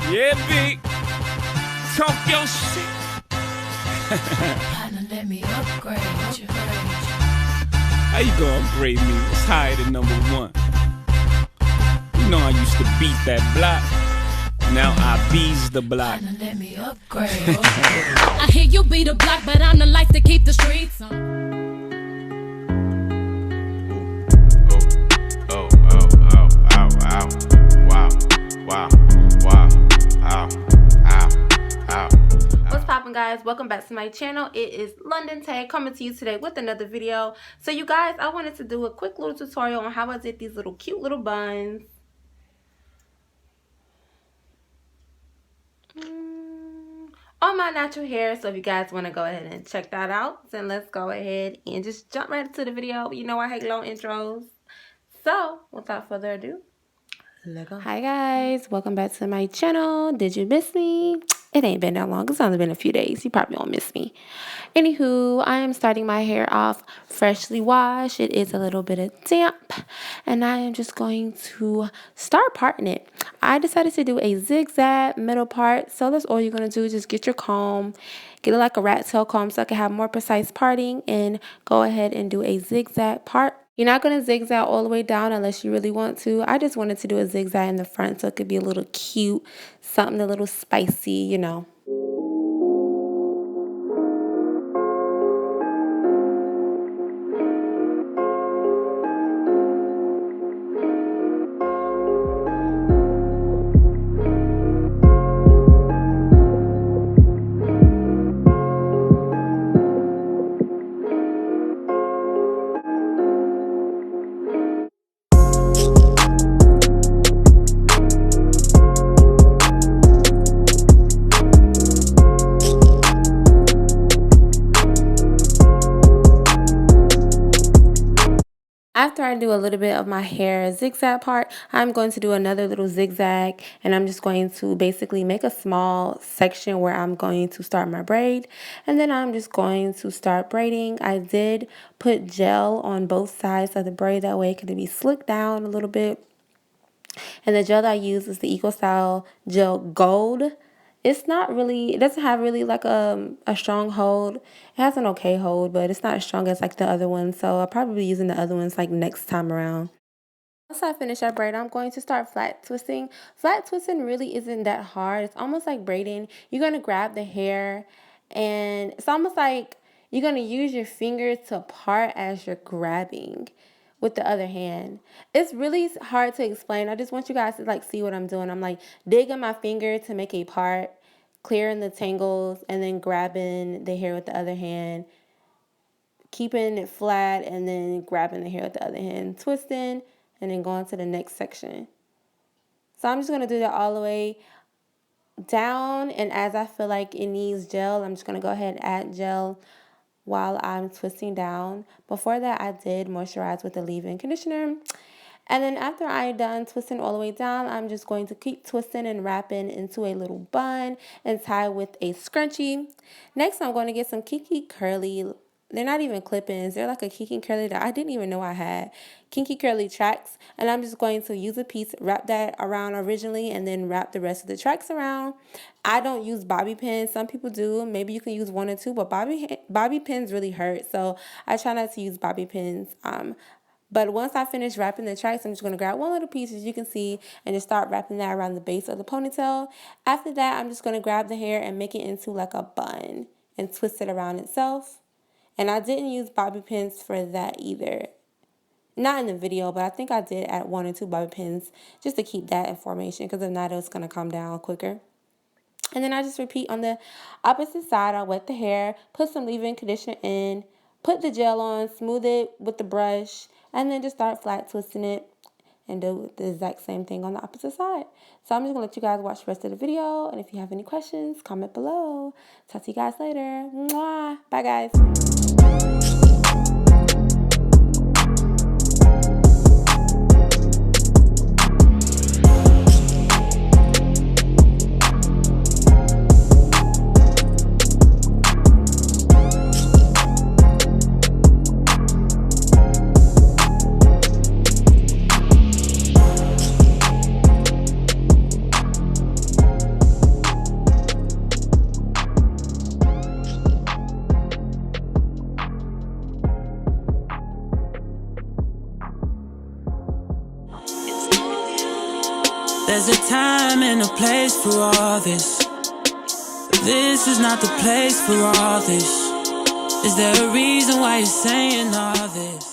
Yeah, big. Talk your shit. Partner, let me upgrade you. How you gonna upgrade me? What's higher than number one? You know I used to beat that block. Now I bees the block. Partner, let me upgrade. I hear you be the block, but I'm the lights to keep the streets on. What's poppin', guys? Welcome back to my channel. It is London Tay coming to you today with another video. So you guys, I wanted to do a quick little tutorial on how I did these little cute little buns. On my natural hair. So if you guys want to go ahead and check that out, then let's go ahead and just jump right into the video. You know I hate long intros. So without further ado, let's go. Hi guys, welcome back to my channel. Did you miss me? It ain't been that long. It's only been a few days. You probably won't miss me. Anywho, I am starting my hair off freshly washed. It is a little bit of damp. And I am just going to start parting it. I decided to do a zigzag middle part. So that's all you're going to do. Just get your comb. Get it like a rat tail comb so I can have more precise parting. And go ahead and do a zigzag part. You're not going to zigzag all the way down unless you really want to. I just wanted to do a zigzag in the front so it could be a little cute, something a little spicy, you know. After I do a little bit of my hair zigzag part, I'm going to do another little zigzag, and I'm just going to basically make a small section where I'm going to start my braid, and then I'm just going to start braiding. I did put gel on both sides of the braid, that way it can be slicked down a little bit. And the gel that I use is the EcoStyle Gel Gold. It's not really, it doesn't have really like a strong hold. It has an okay hold, but it's not as strong as like the other one. So I'll probably be using the other ones like next time around. Once I finish that braid, I'm going to start flat twisting. Flat twisting really isn't that hard. It's almost like braiding. You're going to grab the hair, and it's almost like you're going to use your finger to part as you're grabbing with the other hand. It's really hard to explain. I just want you guys to like see what I'm doing. I'm like digging my finger to make a part, clearing the tangles, and then grabbing the hair with the other hand, keeping it flat, and then grabbing the hair with the other hand, twisting, and then going to the next section. So I'm just going to do that all the way down, and as I feel like it needs gel, I'm just going to go ahead and add gel while I'm twisting down. Before that, I did moisturize with the leave-in conditioner. And then after I'm done twisting all the way down, I'm just going to keep twisting and wrapping into a little bun and tie with a scrunchie. Next, I'm going to get some Kinky Curly. They're not even clip-ins. They're like a Kinky Curly that I didn't even know I had. Kinky Curly tracks. And I'm just going to use a piece, wrap that around originally, and then wrap the rest of the tracks around. I don't use bobby pins. Some people do. Maybe you can use one or two, but bobby pins really hurt. So I try not to use bobby pins. But once I finish wrapping the tracks, I'm just going to grab one little piece, as you can see, and just start wrapping that around the base of the ponytail. After that, I'm just going to grab the hair and make it into like a bun and twist it around itself. And I didn't use bobby pins for that either. Not in the video, but I think I did add one or two bobby pins just to keep that in formation, because if not, it's going to come down quicker. And then I just repeat on the opposite side. I wet the hair, put some leave-in conditioner in, put the gel on, smooth it with the brush, and then just start flat twisting it and do the exact same thing on the opposite side. So I'm just going to let you guys watch the rest of the video. And if you have any questions, comment below. Talk to you guys later. Mwah. Bye, guys. There's a time and a place for all this. This is not the place for all this. Is there a reason why you're saying all this?